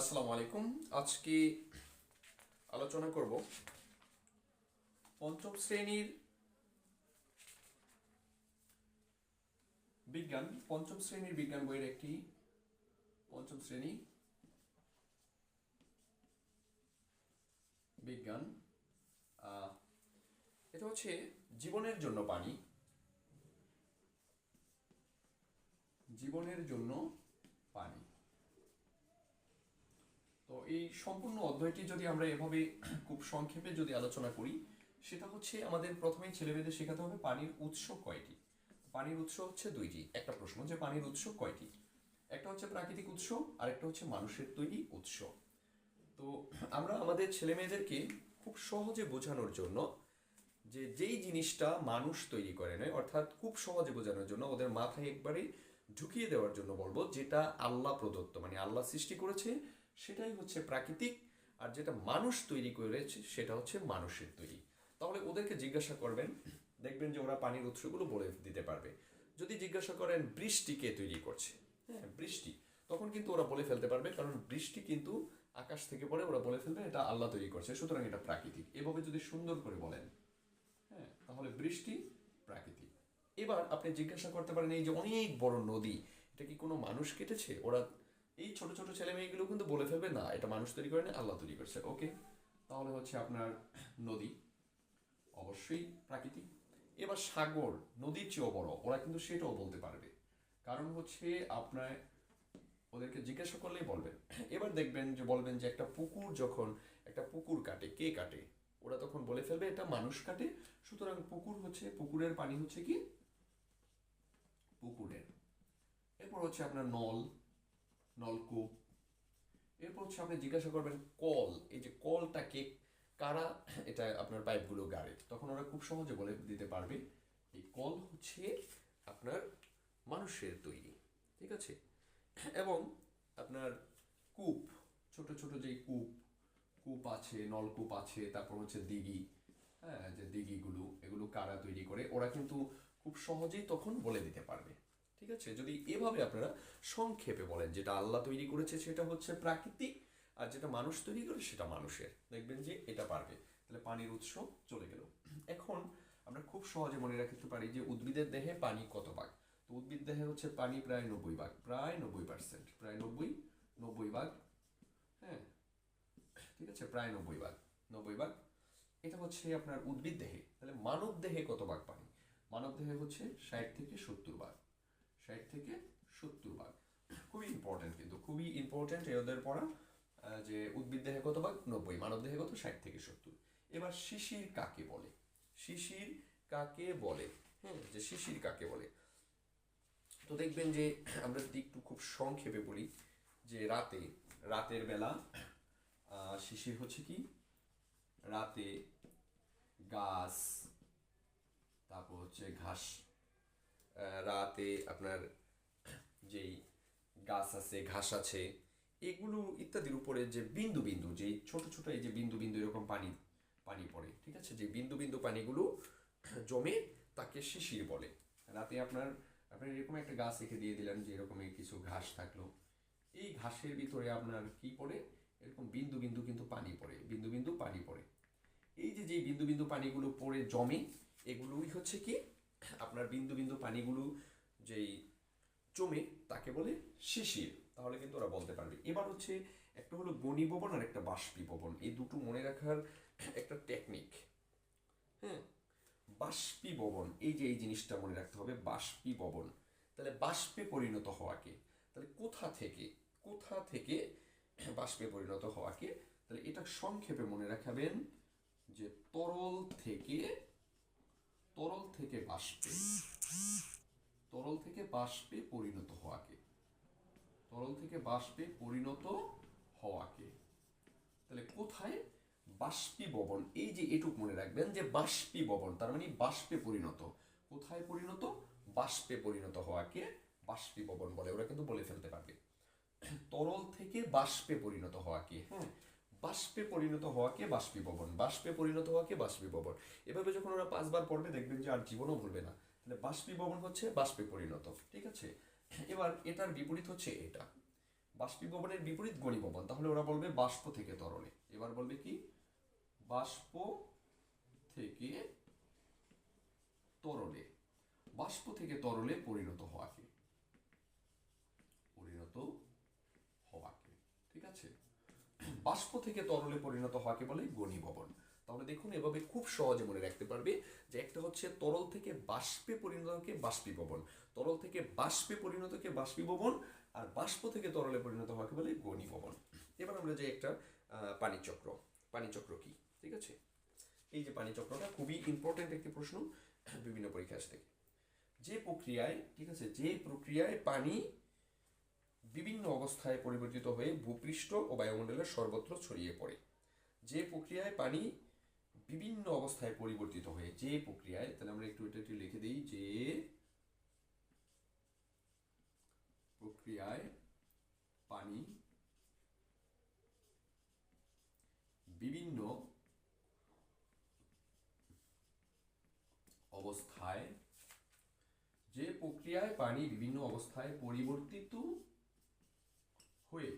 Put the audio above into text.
আসসালামু আলাইকুম। আজকে আলোচনা করব পঞ্চম শ্রেণীর বিজ্ঞান বইয়ের একটি পঞ্চম শ্রেণী বিজ্ঞান। এটা হচ্ছে জীবনের জন্য পানি। জীবনের জন্য পানি। তো এই সম্পূর্ণ অধ্যায়টি যদি আমরা এভাবে খুব সংক্ষেপে যদি আলোচনা করি, সেটা হচ্ছে আমাদের প্রথমেই ছেলেমেয়েদের শেখাতে হবে পানির উৎস কয়টি। পানির উৎস হচ্ছে দুইটি। একটা প্রশ্ন যে পানির উৎস কয়টি, একটা হচ্ছে প্রাকৃতিক উৎস আর একটা হচ্ছে মানুষের তৈরি উৎস। তো আমরা আমাদের ছেলেমেয়েদেরকে খুব সহজে বোঝানোর জন্য যে যেই জিনিসটা মানুষ তৈরি করে নেয়, অর্থাৎ খুব সহজে বোঝানোর জন্য ওদের মাথায় একবারে ঢুকিয়ে দেওয়ার জন্য বলবো, যেটা আল্লাহ প্রদত্ত মানে আল্লাহ সৃষ্টি করেছে সেটাই হচ্ছে প্রাকৃতিক, আর যেটা মানুষ তৈরি করেছে সেটা হচ্ছে মানুষের তৈরি। তাহলে ওদেরকে জিজ্ঞাসা করবেন, দেখবেন যে ওরা পানির উৎসগুলো বলে দিতে পারবে। যদি জিজ্ঞাসা করেন বৃষ্টি কে তৈরি করছে, হ্যাঁ বৃষ্টি, তখন কিন্তু ওরা বলে ফেলতে পারবে, কারণ বৃষ্টি কিন্তু আকাশ থেকে পড়ে, ওরা বলে ফেলবে এটা আল্লাহ তৈরি করছে, সুতরাং এটা প্রাকৃতিক। এভাবে যদি সুন্দর করে বলেন, হ্যাঁ, তাহলে বৃষ্টি প্রাকৃতিক। এবার আপনি জিজ্ঞাসা করতে পারেন এই যে অনেক বড় নদী, এটা কি কোনো মানুষ কেটেছে? ওরা এই ছোট ছোট ছেলে মেয়েগুলো কিন্তু বলে ফেলবে না এটা মানুষ তৈরি করে না, আল্লাহ তৈরি করছে। ওকে, তাহলে হচ্ছে আপনার নদী অবশ্যই প্রাকৃতিক। এবার সাগর নদীর চেয়েও বড়, ওরা কিন্তু সেটাও বলতে পারবে, কারণ হচ্ছে আপনার ওদেরকে জিজ্ঞাসা করলেই বলবেন। এবার দেখবেন যে বলবেন যে একটা পুকুর, যখন একটা পুকুর কাটে, কে কাটে? ওরা তখন বলে ফেলবে এটা মানুষ কাটে, সুতরাং পুকুর হচ্ছে, পুকুরের পানি হচ্ছে কি পুকুরের। এরপর হচ্ছে আপনার নলকূপ। এরপর হচ্ছে আপনি জিজ্ঞাসা করবেন কল, এই যে কলটাকে কারা এটা আপনার পাইপগুলো গাড়ে, তখন ওরা খুব সহজে বলে দিতে পারবে এই কল হচ্ছে আপনার মানুষের তৈরি। ঠিক আছে? এবং আপনার কূপ, ছোট ছোট যেই কূপ কূপ আছে, নলকূপ আছে, তারপর হচ্ছে দিঘি, হ্যাঁ, যে দিঘিগুলো এগুলো কারা তৈরি করে, ওরা কিন্তু খুব সহজেই তখন বলে দিতে পারবে। ঠিক আছে? যদি এভাবে আপনারা সংক্ষেপে বলেন যেটা আল্লাহ তৈরি করেছে সেটা হচ্ছে প্রাকৃতিক, আর যেটা মানুষ তৈরি করে সেটা মানুষের, দেখবেন যে এটা পারবে। তাহলে পানির উৎস চলে গেল। এখন আমরা খুব সহজে মনে রাখতে পারি যে উদ্ভিদের দেহে পানি কত ভাগ। তো উদ্ভিদ দেহে হচ্ছে পানি প্রায় 90 ভাগ, প্রায় 90%, প্রায় 90 ভাগ। হ্যাঁ, ঠিক আছে, প্রায় 90 ভাগ, 90 ভাগ। এটা হচ্ছে আপনার উদ্ভিদ দেহে। তাহলে মানব দেহে কত ভাগ পানি? মানব দেহে হচ্ছে 60 থেকে 70 ভাগ, 60 থেকে 70 ভাগ। খুবই ইম্পর্টেন্ট, কিন্তু খুবই ইম্পর্টেন্ট এদের পড়া, যে উদ্ভিদ দেহে কত ভাগ? 90, মানব দেহে কত? 60 থেকে 70। এবার শিশির কাকে বলে? শিশির কাকে বলে? হ্যাঁ, যে শিশির কাকে বলে, তো দেখবেন যে আমরা যদি একটু খুব সংক্ষেপে বলি যে রাতের বেলা শিশির হচ্ছে কি, রাতে গাছ, তারপর হচ্ছে ঘাস, রাতে আপনার যেই গাছ আছে, ঘাস আছে, এগুলো ইত্যাদির উপরে যে বিন্দু বিন্দু, যে ছোট ছোট এই যে বিন্দু বিন্দু এরকম পানি পানি পড়ে, ঠিক আছে, যে বিন্দু বিন্দু পানিগুলো জমে, তাকে শিশির বলে। রাতে আপনার আপনার এরকম একটা গাছ রেখে দিয়ে দিলেন, যে এরকম কিছু ঘাস থাকলো, এই ঘাসের ভিতরে আপনার কি পড়ে? এরকম বিন্দু বিন্দু কিন্তু পানি পড়ে, বিন্দু বিন্দু পানি পড়ে। এই যে যে বিন্দু বিন্দু পানিগুলো পড়ে জমে, এগুলোই হচ্ছে কি আপনার বিন্দু বিন্দু পানিগুলো যেই জমে, তাকে বলে শিশির। তাহলে কিন্তু ওরা বলতে পারবে। এবার হচ্ছে একটা হলো ঘনীভবন আর একটা বাষ্পীভবন, এই দুটো মনে রাখার একটা টেকনিক। হ্যাঁ, বাষ্পীভবন, এই যে এই জিনিসটা মনে রাখতে হবে, বাষ্পীভবন। তাহলে বাষ্পে পরিণত হওয়াকে, তাহলে কোথা থেকে বাষ্পে পরিণত হওয়াকে, তাহলে এটা সংক্ষেপে মনে রাখাবেন যে তরল থেকে বাষ্পে, তরল থেকে বাষ্পে পরিণত হওয়াকে, তরল থেকে বাষ্পে পরিণত হওয়াকে। তাহলে কোথায়? বাষ্পীভবন, এই যে এটুক মনে রাখবেন যে বাষ্পীভবন তার মানে বাষ্পে পরিণত। কোথায় পরিণত? বাষ্পে পরিণত হওয়াকে বাষ্পীভবন বলে, ওরা কিন্তু বলে ফেলতে পারবে। তরল থেকে বাষ্পে পরিণত হওয়াকে, হ্যাঁ, বাষ্পে পরিণত হওয়াকে বাষ্পীভবন, বাষ্পে পরিণত হওয়াকে বাষ্পীভবন। এভাবে যখন ওরা 5 বার পড়বে দেখবেন যে আর জীবনও ভুলবে না। তাহলে বাষ্পীভবন হচ্ছে বাষ্পে পরিণত। ঠিক আছে? এবার এটার বিপরীত হচ্ছে এটা, বাষ্পীভবনের বিপরীত ঘনীভবন, তাহলে ওরা বলবে বাষ্প থেকে তরলে। এবার বলবে কি, বাষ্প থেকে তরলে। বাষ্প থেকে তরলে পরিণত হওয়াকে, ঠিক আছে, বাষ্প থেকে তরলে পরিণত হওয়াকে বলে ঘনীভবন। তাহলে দেখুন এভাবে খুব সহজে মনে রাখতে পারবে যে একটা হচ্ছে তরল থেকে বাষ্পে পরিণতকে বাষ্পীভবন, তরল থেকে বাষ্পে পরিণতকে বাষ্পীভবন, আর বাষ্প থেকে তরলে পরিণত হওয়াকে বলে ঘনীভবন। এবার আমরা যে একটা পানিচক্র, পানিচক্র কি, ঠিক আছে, এই যে পানিচক্রটা খুবই ইম্পর্টেন্ট একটি প্রশ্ন, বিভিন্ন পরীক্ষা আসে থাকে। যে প্রক্রিয়ায়, ঠিক আছে, যে প্রক্রিয়ায় পানি বিভিন্ন অবস্থায় পরিবর্তিত হয়ে ভূপৃষ্ঠ ও বায়ুমণ্ডলের সর্বত্র ছড়িয়ে পড়ে, যে প্রক্রিয়ায় পানি বিভিন্ন অবস্থায় পরিবর্তিত হয়ে, যে প্রক্রিয়ায়, তাহলে আমরা একটু এটা লিখে দিই, যে প্রক্রিয়ায় পানি বিভিন্ন অবস্থায়, যে প্রক্রিয়ায় পানি বিভিন্ন অবস্থায় পরিবর্তিত হয়ে